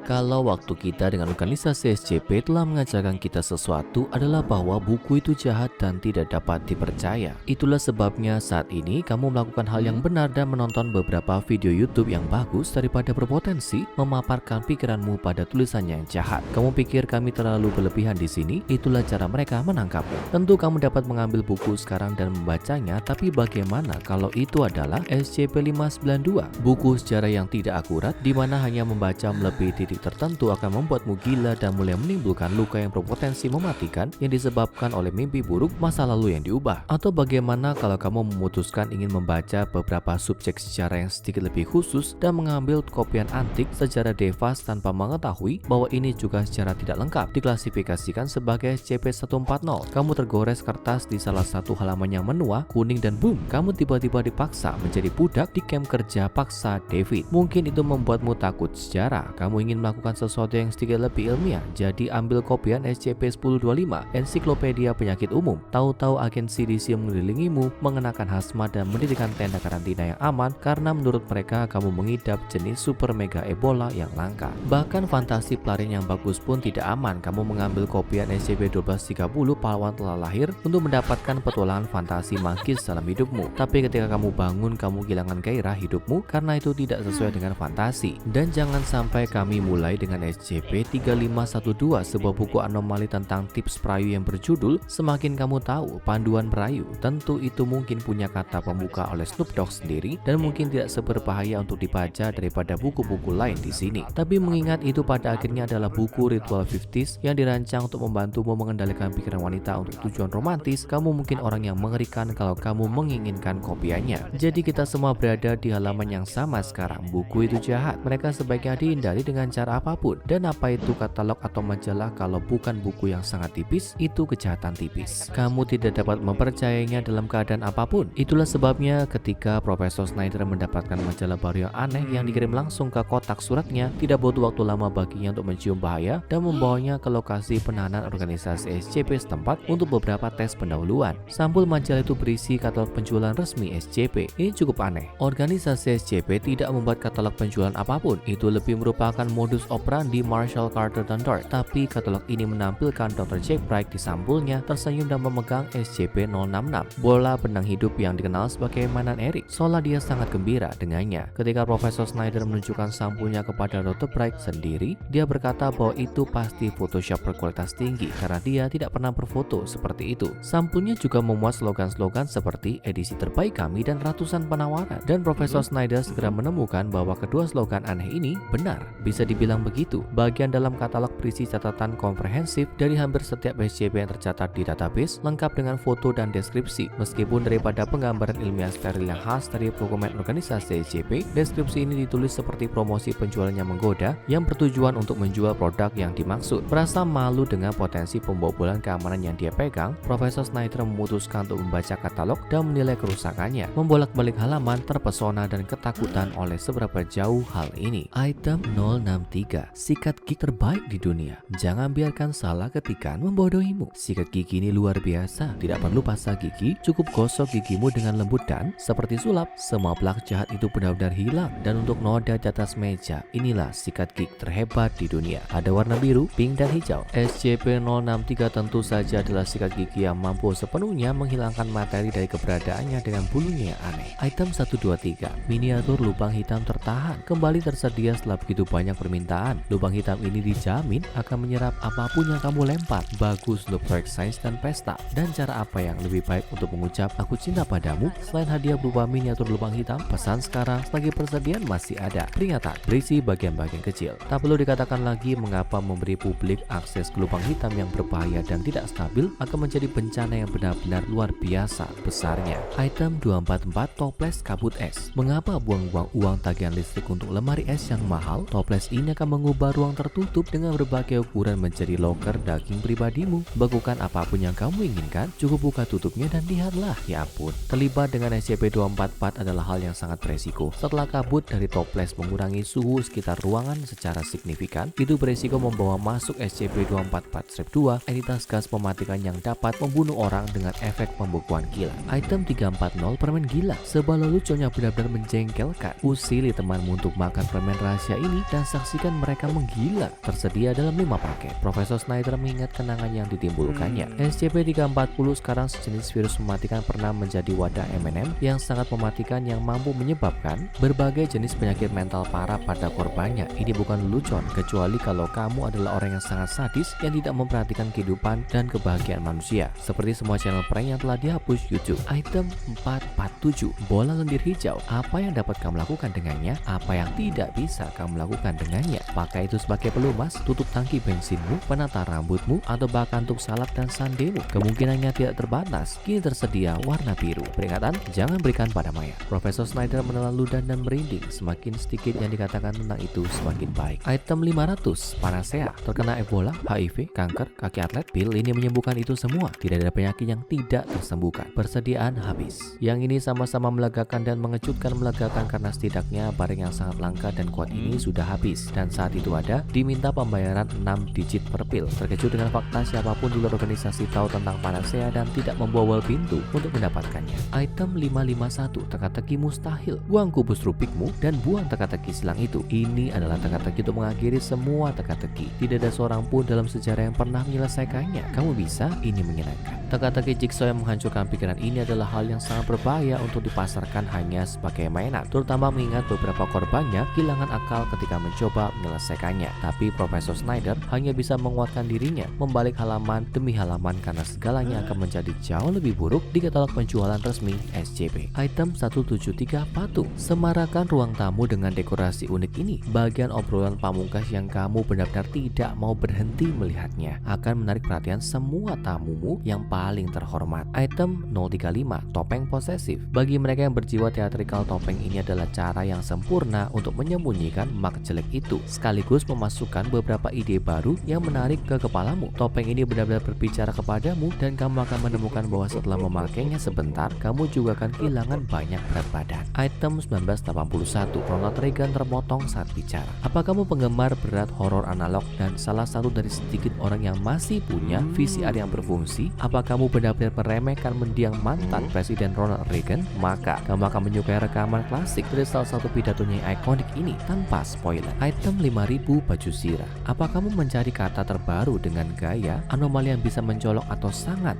Kalau waktu kita dengan organisasi SCP telah mengajarkan kita sesuatu adalah bahwa buku itu jahat dan tidak dapat dipercaya. Itulah sebabnya saat ini kamu melakukan hal yang benar dan menonton beberapa video YouTube yang bagus daripada berpotensi memaparkan pikiranmu pada tulisan yang jahat. Kamu pikir kami terlalu berlebihan di sini? Itulah cara mereka menangkapmu. Tentu kamu dapat mengambil buku sekarang dan membacanya, tapi bagaimana kalau itu adalah SCP-592? Buku sejarah yang tidak akurat di mana hanya membaca melebihi titik tertentu akan membuatmu gila dan mulai menimbulkan luka yang berpotensi mematikan yang disebabkan oleh mimpi buruk masa lalu yang diubah. Atau bagaimana kalau kamu memutuskan ingin membaca beberapa subjek sejarah yang sedikit lebih khusus dan mengambil kopian antik sejarah Devas tanpa mengetahui bahwa ini juga secara tidak lengkap diklasifikasikan sebagai SCP-140. Kamu tergores kertas di salah satu halaman yang menua, kuning, dan boom, kamu tiba-tiba dipaksa menjadi budak di kamp kerja paksa David. Mungkin itu membuatmu takut sejarah. Kamu ingin melakukan sesuatu yang sedikit lebih ilmiah, jadi ambil kopian SCP-1025, ensiklopedia penyakit umum. Tahu-tahu agen CDC mengelilingimu, mengenakan hazmat dan mendirikan tenda karantina yang aman karena menurut mereka kamu mengidap jenis super mega Ebola yang langka. Bahkan fantasi pelarian yang bagus pun tidak aman. Kamu mengambil kopian SCP-1230, pahlawan telah lahir, untuk mendapatkan petualangan fantasi magis dalam hidupmu. Tapi ketika kamu bangun, kamu kehilangan gairah hidupmu karena itu tidak sesuai dengan fantasi. Dan jangan sampai kami mulai dengan SCP-3512, sebuah buku anomali tentang tips perayu yang berjudul Semakin Kamu Tahu, Panduan Merayu. Tentu itu mungkin punya kata pembuka oleh Snoop Dogg sendiri dan mungkin tidak seberbahaya untuk dibaca daripada buku-buku lain di sini. Tapi mengingat itu pada akhirnya adalah buku ritual 50s yang dirancang untuk membantumu mengendalikan pikiran wanita untuk tujuan romantis, kamu mungkin orang yang mengerikan kalau kamu menginginkan kopiannya. Jadi kita semua berada di halaman yang sama sekarang. Buku itu jahat. Mereka sebaiknya dihindari dengan cara apapun. Dan apa itu katalog atau majalah kalau bukan buku yang sangat tipis? Itu kejahatan tipis. Kamu tidak dapat mempercayainya dalam keadaan apapun. Itulah sebabnya ketika Profesor Snyder mendapatkan majalah baru yang aneh yang dikirim langsung ke kotak suratnya, tidak butuh waktu lama baginya untuk mencium bahaya dan membawanya ke lokasi penahanan organisasi SCP setempat untuk beberapa tes pendahuluan. Sampul majalah itu berisi katalog penjualan resmi SCP. Ini cukup aneh. Organisasi SCP tidak membuat katalog penjualan apapun. Itu lebih merupakan modus operandi Marshall Carter dan Dart. Tapi katalog ini menampilkan Dr. Jack Bright di sampulnya tersenyum dan memegang SCP-066, bola benang hidup yang dikenal sebagai mainan Eric. Seolah dia sangat gembira dengannya. Ketika Profesor Snyder menunjukkan sampulnya kepada Dr. Bright sendiri, dia berkata bahwa itu pasti Photoshop berkualitas tinggi karena dia tidak pernah berfoto seperti itu. Sampulnya juga memuat slogan-slogan seperti edisi terbaik kami dan ratusan penawaran. Dan Profesor Snyder segera menemukan bahwa kedua slogan aneh ini benar. Bisa dibilang begitu. Bagian dalam katalog berisi catatan komprehensif dari hampir setiap SCP yang tercatat di database, lengkap dengan foto dan deskripsi. Meskipun daripada penggambaran ilmiah steril yang khas dari dokumen organisasi SCP, deskripsi ini ditulis seperti promosi penjualan yang menggoda yang bertujuan untuk menjual produk yang dimaksud. Merasa malu dengan potensi pembobolan keamanan yang dia pegang, Profesor Snyder memutuskan untuk membaca katalog dan menilai kerusakannya. Membolak-balik halaman, terpesona dan ketakutan oleh seberapa jauh hal ini. Item 063, sikat gigi terbaik di dunia. Jangan biarkan salah ketikan membodohimu. Sikat gigi ini luar biasa. Tidak perlu pasta gigi, cukup gosok gigimu dengan lembut dan seperti sulap. Semua plak jahat itu benar-benar hilang. Dan untuk noda di atas meja, inilah sikat gigi terhebat di dunia. Ada warna biru, pink, dan hijau. SCP-063 tentu saja adalah sikat gigi yang mampu sepenuhnya menghilangkan materi dari keberadaannya dengan bulunya yang aneh. Item 123, miniatur lubang hitam tertahan. Kembali tersedia setelah begitu banyak permintaan. Lubang hitam ini dijamin akan menyerap apapun yang kamu lempar. Bagus untuk proyek sains dan pesta. Dan cara apa yang lebih baik untuk mengucap aku cinta padamu selain hadiah berupa miniatur lubang hitam? Pesan sekarang, selagi persediaan masih ada. Peringatan, berisi bagian-bagian kecil. Tak perlu dikatakan lagi mengapa memberi publik akses ke lubang hitam yang berbahaya dan tidak stabil akan menjadi bencana yang benar-benar luar biasa besarnya. Item 244, toples kabut es. Mengapa buang-buang uang tagihan listrik untuk lemari es yang mahal? Toples ini akan mengubah ruang tertutup dengan berbagai ukuran menjadi loker daging pribadimu. Bekukan apapun yang kamu inginkan, cukup buka tutupnya dan lihatlah. Ya ampun, terlibat dengan SCP-244 adalah hal yang sangat beresiko. Setelah kabut dari toples mengurangi suhu sekitar ruangan secara signifikan, itu beresiko membawa masuk SCP-244-2, entitas gas mematikan yang dapat membunuh orang dengan efek pembekuan gila. Item 340, permen gila. Sebuah leluconnya benar-benar menjengkelkan. Usili temanmu untuk makan permen rahasia ini dan saksikan menyaksikan mereka menggila tersedia dalam 5 paket. Profesor Schneider mengingat kenangan yang ditimbulkannya. SCP-340 sekarang sejenis virus mematikan pernah menjadi wadah M&M yang sangat mematikan yang mampu menyebabkan berbagai jenis penyakit mental parah pada korbannya. Ini bukan lelucon, kecuali kalau kamu adalah orang yang sangat sadis yang tidak memperhatikan kehidupan dan kebahagiaan manusia. Seperti semua channel prank yang telah dihapus YouTube. Item 447, bola lendir hijau. Apa yang dapat kamu lakukan dengannya? Apa yang tidak bisa kamu lakukan dengannya? Pakai itu sebagai pelumas, tutup tangki bensinmu, penata rambutmu, atau bahkan untuk salad dan sandemu. Kemungkinannya tidak terbatas. Kini tersedia warna biru. Peringatan, jangan berikan pada mayat. Profesor Schneider menelan ludah dan merinding. Semakin sedikit yang dikatakan tentang itu, semakin baik. Item 500, Panacea. Terkena Ebola, HIV, kanker, kaki atlet, pil ini menyembuhkan itu semua. Tidak ada penyakit yang tidak tersembuhkan. Persediaan habis. Yang ini sama-sama melegakan dan mengejutkan. Melegakan karena setidaknya barang yang sangat langka dan kuat ini sudah habis, dan saat itu ada diminta pembayaran 6 digit per pil. Terkejut dengan fakta siapapun di luar organisasi tahu tentang Panacea dan tidak membobol pintu untuk mendapatkannya. Item 551, teka-teki mustahil. Buang kubus Rubikmu dan buang teka-teki silang itu. Ini adalah teka-teki untuk mengakhiri semua teka-teki. Tidak ada seorang pun dalam sejarah yang pernah menyelesaikannya. Kamu bisa, ini menyenangkan. Teka-teki jigsaw yang menghancurkan pikiran ini adalah hal yang sangat berbahaya untuk dipasarkan hanya sebagai mainan, terutama mengingat beberapa korbannya kehilangan akal ketika mencoba menyelesaikannya. Tapi Profesor Schneider hanya bisa menguatkan dirinya, membalik halaman demi halaman karena segalanya akan menjadi jauh lebih buruk di katalog penjualan resmi SCP. Item 173, patung. Semarakan ruang tamu dengan dekorasi unik ini. Bagian obrolan pamungkas yang kamu benar-benar tidak mau berhenti melihatnya akan menarik perhatian semua tamumu yang paling terhormat. Item 035, topeng posesif. Bagi mereka yang berjiwa teatrikal, topeng ini adalah cara yang sempurna untuk menyembunyikan mak jelek itu, sekaligus memasukkan beberapa ide baru yang menarik ke kepalamu. Topeng ini benar-benar berbicara kepadamu dan kamu akan menemukan bahwa setelah memakainya sebentar, kamu juga akan kehilangan banyak berat badan. Item 1981, Ronald Reagan terpotong saat bicara. Apa kamu penggemar berat horor analog dan salah satu dari sedikit orang yang masih punya VCR yang berfungsi? Apa kamu benar-benar meremehkan mendiang mantan Presiden Ronald Reagan? Maka kamu akan menyukai rekaman klasik dari salah satu pidatonya yang ikonik ini tanpa spoiler. Item 5000, baju sirah. Apa kamu mencari kata terbaru dengan gaya anomali yang bisa mencolok atau sangat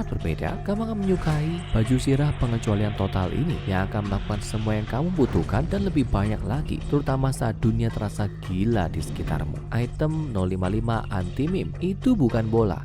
berbeda? Kamu akan menyukai baju sirah pengecualian total ini yang akan melakukan semua yang kamu butuhkan dan lebih banyak lagi, terutama saat dunia terasa gila di sekitarmu. Item 055, anti-meme. Itu bukan bola.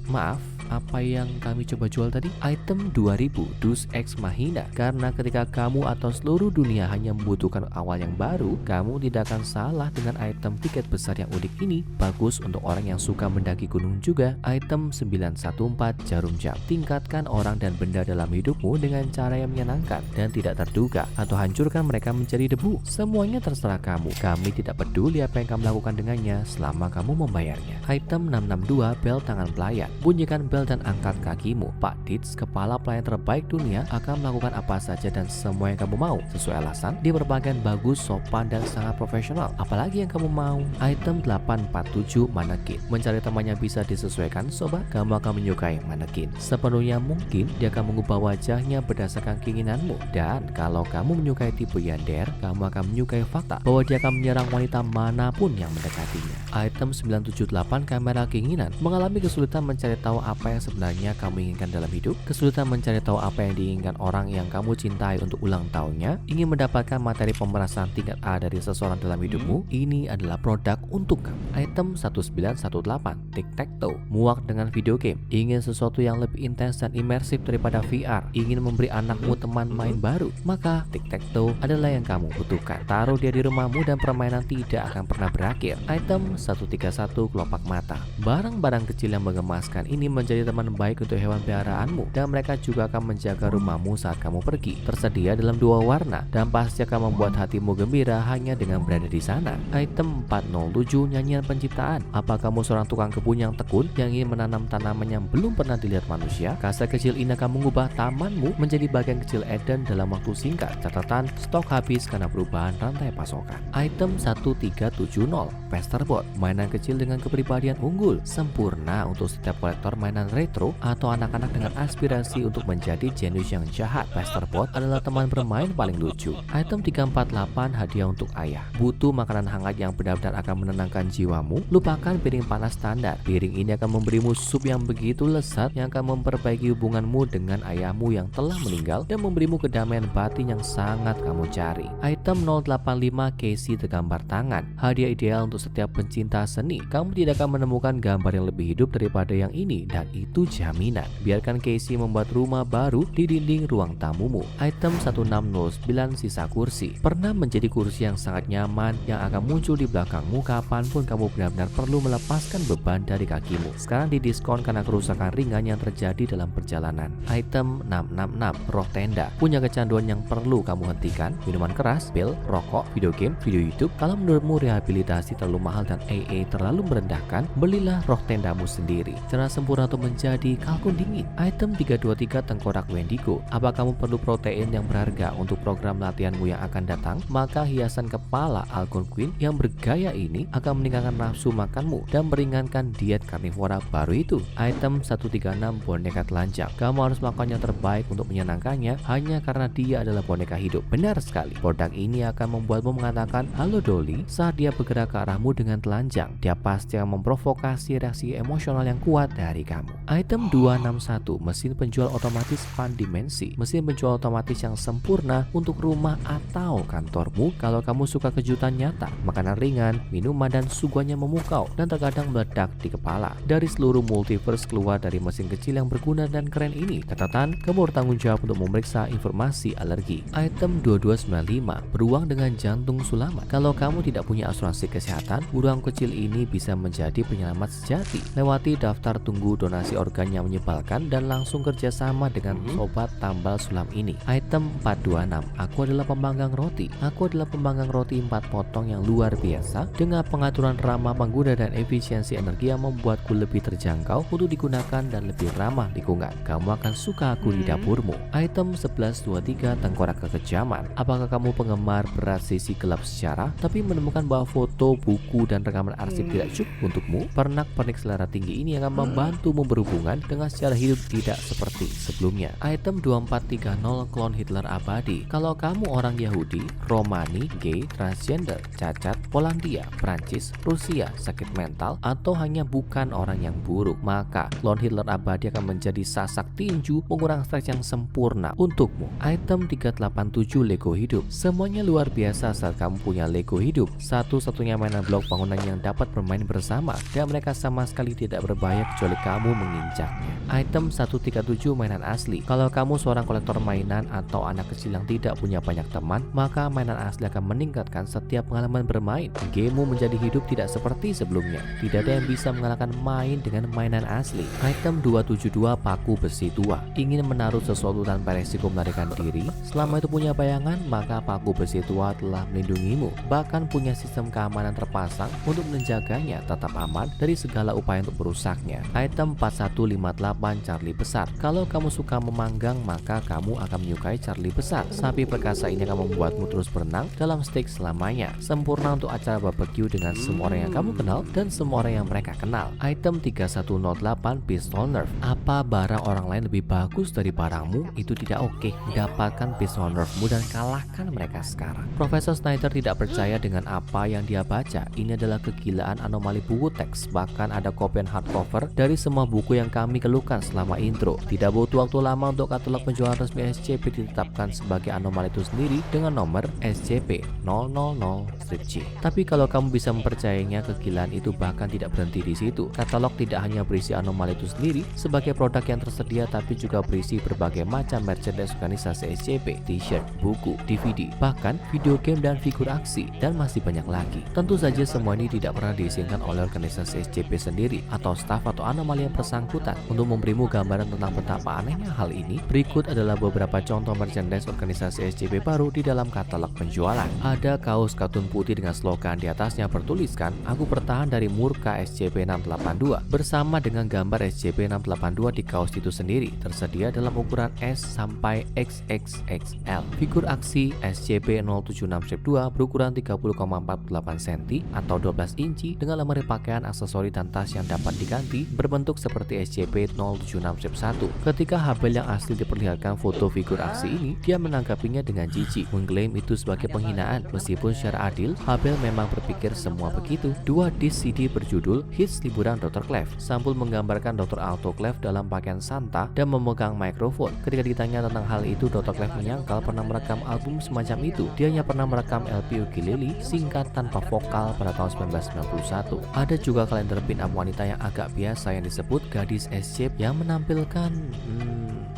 Maaf, apa yang kami coba jual tadi? Item 2000, Deus Ex Machina. Karena ketika kamu atau seluruh dunia hanya membutuhkan awal yang baru, kamu tidak akan salah dengan item tiket besar yang unik ini. Bagus untuk orang yang suka mendaki gunung juga. Item 914, jarum jam. Tingkatkan orang dan benda dalam hidupmu dengan cara yang menyenangkan dan tidak terduga, atau hancurkan mereka menjadi debu. Semuanya terserah kamu. Kami tidak peduli apa yang kamu lakukan dengannya selama kamu membayarnya. Item 662, bel tangan pelayan. Bunyikan bel dan angkat kakimu. Pak Dits, kepala pelayan terbaik dunia, akan melakukan apa saja dan semua yang kamu mau sesuai alasan. Dia berpakaian bagus, sopan, dan sangat profesional. Apalagi yang kamu mau? Item 847, manekin. Mencari temannya bisa disesuaikan, sobat. Kamu akan menyukai manekin. Sepenuhnya mungkin dia akan mengubah wajahnya berdasarkan keinginanmu. Dan kalau kamu menyukai tipe yandere, kamu akan menyukai fakta bahwa dia akan menyerang wanita manapun yang mendekatinya. Item 978, kamera keinginan. Mengalami kesulitan mencari tahu apa yang sebenarnya kamu inginkan dalam hidup, kesulitan mencari tahu apa yang diinginkan orang yang kamu cintai untuk ulang tahunnya, ingin mendapatkan materi pemerasan tingkat A dari seseorang dalam hidupmu, ini adalah produk untuk kamu. Item 1918, tic-tac-toe. Muak dengan video game, ingin sesuatu yang lebih intens dan imersif daripada VR, ingin memberi anakmu teman main baru, maka tic-tac-toe adalah yang kamu butuhkan. Taruh dia di rumahmu dan permainan tidak akan pernah berakhir. Item 131, kelopak mata. Barang-barang kecil yang mengemaskan ini menjadi teman baik untuk hewan peliharaanmu, dan mereka juga akan menjaga rumahmu saat kamu pergi. Tersedia dalam 2 warna dan pasti akan membuat hatimu gembira hanya dengan berada di sana. Item 407, nyanyian penciptaan. Apa kamu seorang tukang kebun yang tekun yang ingin menanam tanaman yang belum pernah dilihat manusia? Kaset kecil ini akan mengubah tamanmu menjadi bagian kecil Eden dalam waktu singkat. Catatan, stok habis karena perubahan rantai pasokan. Item 1370, Pesterboard. Mainan kecil dengan kepribadian unggul, sempurna untuk setiap kolektor mainan mainan retro atau anak-anak dengan aspirasi untuk menjadi jenius yang jahat. Pesterbot adalah teman bermain paling lucu. Item 348 hadiah untuk ayah. Butuh makanan hangat yang benar-benar akan menenangkan jiwamu? Lupakan piring panas standar. Piring ini akan memberimu sup yang begitu lezat yang akan memperbaiki hubunganmu dengan ayahmu yang telah meninggal dan memberimu kedamaian batin yang sangat kamu cari. Item 085 Casey tergambar tangan. Hadiah ideal untuk setiap pencinta seni. Kamu tidak akan menemukan gambar yang lebih hidup daripada yang ini, dan itu jaminan. Biarkan Casey membuat rumah baru di dinding ruang tamumu. Item 1609 sisa kursi. Pernah menjadi kursi yang sangat nyaman yang akan muncul di belakangmu kapanpun kamu benar-benar perlu melepaskan beban dari kakimu. Sekarang didiskon karena kerusakan ringan yang terjadi dalam perjalanan. Item 666 roh tenda. Punya kecanduan yang perlu kamu hentikan? Minuman keras, pil, rokok, video game, video YouTube. Kalau menurutmu rehabilitasi terlalu mahal dan AA terlalu merendahkan, belilah roh tendamu sendiri. Cara sempurna untuk menjadi kalkun dingin. Item 323 tengkorak Wendigo. Apa kamu perlu protein yang berharga untuk program latihanmu yang akan datang? Maka hiasan kepala Algonquin yang bergaya ini akan meningkatkan nafsu makanmu dan meringankan diet karnivora baru itu. Item 136 boneka telanjang. Kamu harus melakukan yang terbaik untuk menyenangkannya hanya karena dia adalah boneka hidup. Benar sekali. Produk ini akan membuatmu mengatakan halo Dolly saat dia bergerak ke arahmu dengan telanjang. Dia pasti akan memprovokasi reaksi emosional yang kuat dari kamu. Item 261 mesin penjual otomatis pandimensi. Mesin penjual otomatis yang sempurna untuk rumah atau kantormu kalau kamu suka kejutan nyata, makanan ringan, minuman dan suguhannya memukau dan terkadang meledak di kepala. Dari seluruh multiverse keluar dari mesin kecil yang berguna dan keren ini. Catatan, kamu bertanggung jawab untuk memeriksa informasi alergi. Item 2295 beruang dengan jantung sulaman. Kalau kamu tidak punya asuransi kesehatan, beruang kecil ini bisa menjadi penyelamat sejati. Lewati daftar tunggu donasi organ yang menyebalkan dan langsung kerjasama dengan sobat tambal sulam ini. Item 426 aku adalah pemanggang roti. Aku adalah pemanggang roti 4 potong yang luar biasa dengan pengaturan ramah pengguna dan efisiensi energi yang membuatku lebih terjangkau untuk digunakan dan lebih ramah lingkungan. Kamu akan suka aku di dapurmu. Item 1123 tengkorak kekejaman. Apakah kamu penggemar berat sisi gelap sejarah tapi menemukan bahwa foto, buku dan rekaman arsip tidak cukup untukmu? Pernak-pernik selera tinggi ini akan membantumu berhubungan dengan secara hidup tidak seperti sebelumnya. Item 2430 klon Hitler abadi. Kalau kamu orang Yahudi, Romani, gay, transgender, cacat, Polandia, Prancis, Rusia, sakit mental, atau hanya bukan orang yang buruk, maka klon Hitler abadi akan menjadi sasak tinju pengurang stres yang sempurna untukmu. Item 387 Lego hidup. Semuanya luar biasa saat kamu punya Lego hidup. Satu-satunya mainan blok bangunan yang dapat bermain bersama dan mereka sama sekali tidak berbahaya kecuali kamu menginjaknya. Item 137 mainan asli. Kalau kamu seorang kolektor mainan atau anak kecil yang tidak punya banyak teman, maka mainan asli akan meningkatkan setiap pengalaman bermain. Gamemu menjadi hidup tidak seperti sebelumnya. Tidak ada yang bisa mengalahkan main dengan mainan asli. Item 272 paku besi tua. Ingin menaruh sesuatu tanpa resiko melarikan diri? Selama itu punya bayangan, maka paku besi tua telah melindungimu. Bahkan punya sistem keamanan terpasang untuk menjaganya tetap aman dari segala upaya untuk merusaknya. Item 4158 Charlie besar. Kalau kamu suka memanggang, maka kamu akan menyukai Charlie besar. Sapi perkasa ini akan membuatmu terus berenang dalam steak selamanya. Sempurna untuk acara barbecue dengan semua orang yang kamu kenal dan semua orang yang mereka kenal. Item 3108 pistol nerf. Apa barang orang lain lebih bagus dari barangmu? Itu tidak oke. Dapatkan pistol nerfmu dan kalahkan mereka sekarang. Profesor Snyder tidak percaya dengan apa yang dia baca. Ini adalah kegilaan anomali buku teks. Bahkan ada kopian hardcover dari semua buku yang kami keluhkan selama intro. Tidak butuh waktu lama untuk katalog penjualan resmi SCP ditetapkan sebagai anomali itu sendiri dengan nomor SCP-000-G. Tapi kalau kamu bisa mempercayainya, kegilaan itu bahkan tidak berhenti di situ. Katalog tidak hanya berisi anomali itu sendiri sebagai produk yang tersedia, tapi juga berisi berbagai macam merchandise organisasi SCP, t-shirt, buku, DVD, bahkan video game dan figur aksi, dan masih banyak lagi. Tentu saja semua ini tidak pernah diizinkan oleh organisasi SCP sendiri atau staf atau anomali yang bersangkutan. Untuk memberimu gambaran tentang betapa anehnya hal ini, berikut adalah beberapa contoh merchandise organisasi SCP baru di dalam katalog penjualan. Ada kaos kartun putih dengan slogan di atasnya bertuliskan, "Aku bertahan dari murka SCP-682" bersama dengan gambar SCP-682 di kaos itu sendiri, tersedia dalam ukuran S sampai XXXL. Figur aksi SCP-076-2 berukuran 30,48 cm atau 12 inci dengan lemari pakaian, aksesori dan tas yang dapat diganti berbentuk seperti seperti SCP-076-1. Ketika Habel yang asli diperlihatkan foto figur aksi ini, dia menanggapinya dengan jijik, mengklaim itu sebagai penghinaan. Meskipun secara adil, Habel memang berpikir semua begitu. Dua disk CD berjudul Hits Liburan Dr. Clef. Sampul menggambarkan Dr. Alto Clef dalam pakaian Santa dan memegang mikrofon. Ketika ditanya tentang hal itu, Dr. Clef menyangkal pernah merekam album semacam itu. Dia hanya pernah merekam LP ukulele singkat tanpa vokal pada tahun 1991. Ada juga kalender pin-up wanita yang agak biasa yang disebut gadis SCP yang menampilkan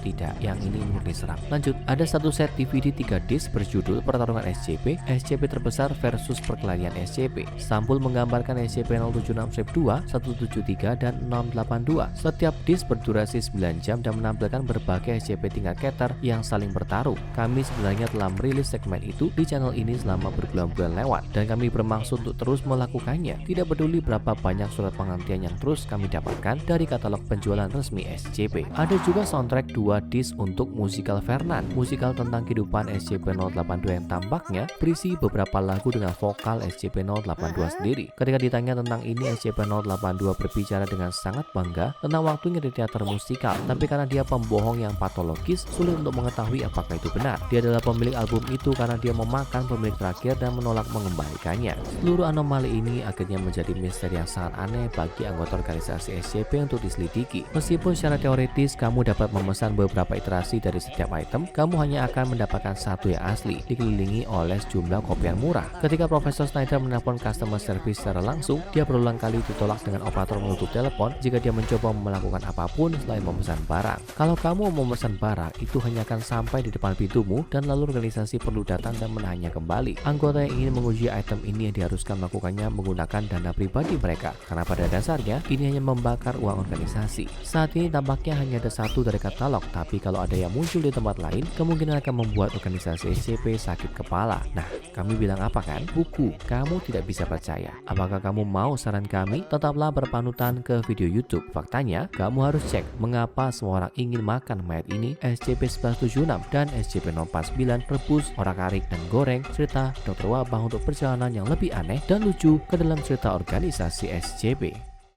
tidak, yang ini murni seram. Lanjut, ada satu set DVD 3 disc berjudul Pertarungan SCP, SCP terbesar versus perkelahian SCP. Sampul menggambarkan SCP-076-2, 173, dan 682. Setiap disc berdurasi 9 jam dan menampilkan berbagai SCP tingkat Keter yang saling bertarung. Kami sebenarnya telah merilis segmen itu di channel ini selama berbulan-bulan lewat, dan kami bermaksud untuk terus melakukannya. Tidak peduli berapa banyak surat penghentian yang terus kami dapatkan dari katalog penjualan resmi SCP. Ada juga soundtrack 2 disc untuk musikal Vernon, musikal tentang kehidupan SCP-082 yang tampaknya berisi beberapa lagu dengan vokal SCP-082 sendiri. Ketika ditanya tentang ini, SCP-082 berbicara dengan sangat bangga tentang waktunya di teater musikal, tapi karena dia pembohong yang patologis, sulit untuk mengetahui apakah itu benar. Dia adalah pemilik album itu karena dia memakan pemilik terakhir dan menolak mengembalikannya. Seluruh anomali ini akhirnya menjadi misteri yang sangat aneh bagi anggota organisasi SCP untuk diselidiki. Meskipun secara teoritis kamu dapat memesan beberapa iterasi dari setiap item, kamu hanya akan mendapatkan satu yang asli, dikelilingi oleh sejumlah kopi yang murah. Ketika Profesor Schneider menelpon customer service secara langsung, dia berulang kali ditolak dengan operator menutup telepon jika dia mencoba melakukan apapun selain memesan barang. Kalau kamu memesan barang, itu hanya akan sampai di depan pintumu dan lalu organisasi perlu datang dan menahannya kembali. Anggota yang ingin menguji item ini yang diharuskan melakukannya menggunakan dana pribadi mereka, karena pada dasarnya ini hanya membakar uang organisasi. Saat ini tampaknya hanya ada satu dari katalog, tapi kalau ada yang muncul di tempat lain, kemungkinan akan membuat organisasi SCP sakit kepala. Nah, kami bilang apa kan? Buku, kamu tidak bisa percaya. Apakah kamu mau saran kami? Tetaplah berpanutan ke video YouTube. Faktanya, kamu harus cek mengapa semua orang ingin makan mayat ini, SCP-1176 dan SCP-049 rebus, orak-arik, dan goreng, cerita Dr. Wabah untuk perjalanan yang lebih aneh dan lucu ke dalam cerita organisasi SCP.